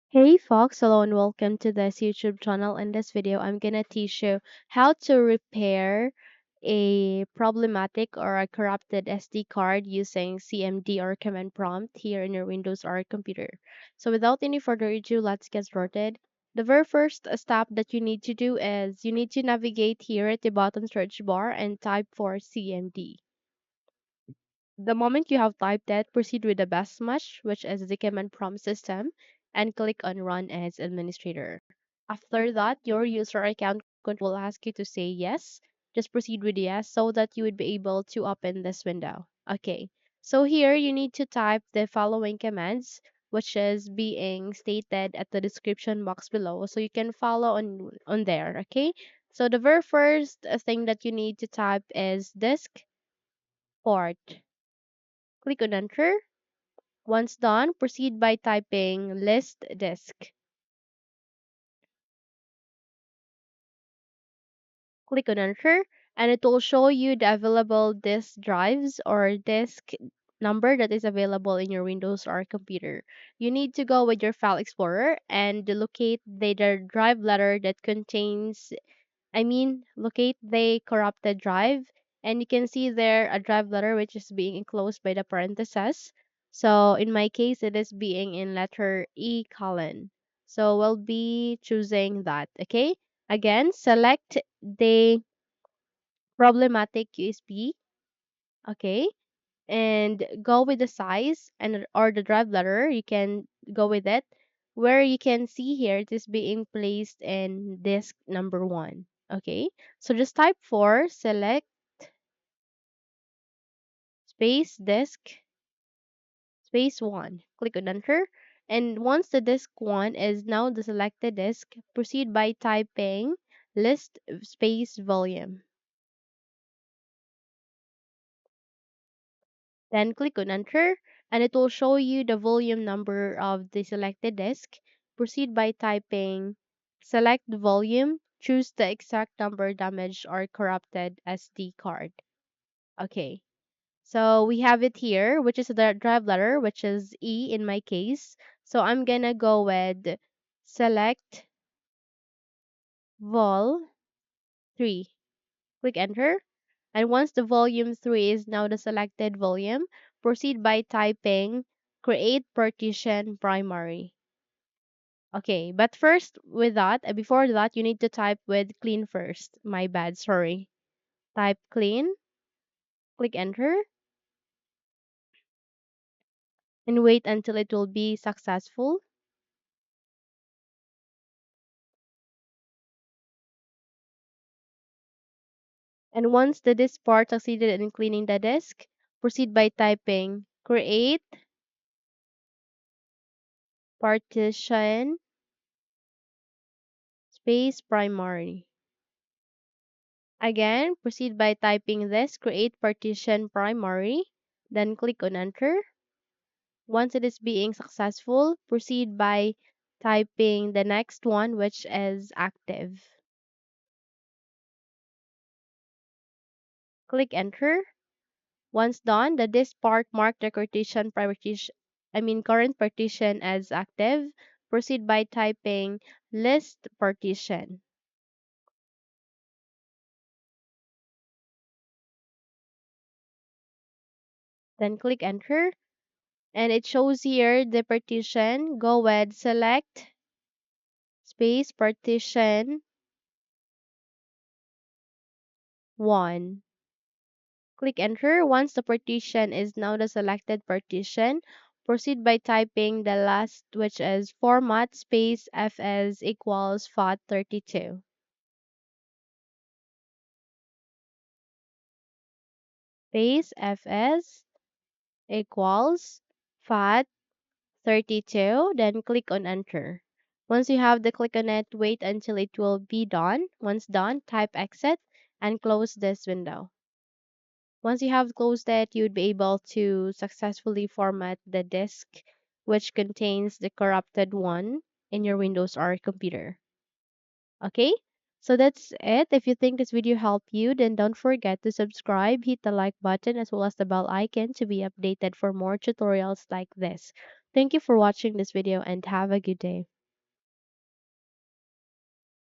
Hey folks, hello and welcome to this YouTube channel. In this video, I'm gonna teach you how to repair a problematic or a corrupted SD card using CMD or command prompt here in your Windows or computer. So without any further ado, let's get started. The very first step that you need to do is you need to navigate here at the bottom search bar and type for CMD. The moment you have typed that, proceed with the best match, which is the command prompt system, and click on Run as Administrator. After that, your user account control will ask you to say yes. Just proceed with yes so that you would be able to open this window. Okay, so here you need to type the following commands, which is being stated at the description box below, so you can follow on there. Okay, so the very first thing that you need to type is disk port. Click on enter. Once done, proceed by typing list disk. Click on enter and it will show you the available disk drives or disk number that is available in your Windows or computer. You need to go with your file explorer and locate the drive letter that contains locate the corrupted drive, and you can see there a drive letter which is being enclosed by the parentheses. So in my case, it is being in letter E colon. So we'll be choosing that. Okay. Again, select the problematic USB. Okay. And go with the size and or the drive letter. You can go with it. Where you can see here, it is being placed in disk number 1. Okay, so just type 4, select space disk space 1. Click on enter. And once the disk 1 is now the selected disk, proceed by typing list space volume. Then click on enter and it will show you the volume number of the selected disk. Proceed by typing select the volume, choose the exact number damaged or corrupted SD card. Okay, so we have it here, which is the drive letter, which is E in my case. So I'm gonna go with select vol 3. Click enter. And once the volume 3 is now the selected volume, proceed by typing create partition primary. Okay, but first with that, before that, you need to type with clean first. My bad, sorry. Type clean, click enter, and wait until it will be successful. And once the disk part succeeded in cleaning the disk, proceed by typing create partition space primary. Again, proceed by typing this create partition primary, then click on enter. Once it is being successful, proceed by typing the next one, which is active. Click enter. Once done, the disk part marked the current partition as active. Proceed by typing list partition. Then click enter. And it shows here the partition. Go with select space partition 1. Click enter. Once the partition is now the selected partition, proceed by typing the last, which is format space fs equals FAT32. Space fs equals FAT32, then click on enter. Once you have the click on it, wait until it will be done. Once done, type exit and close this window. Once you have closed it, you'd be able to successfully format the disk which contains the corrupted one in your Windows or computer. Okay? So that's it. If you think this video helped you, then don't forget to subscribe, hit the like button as well as the bell icon to be updated for more tutorials like this. Thank you for watching this video and have a good day.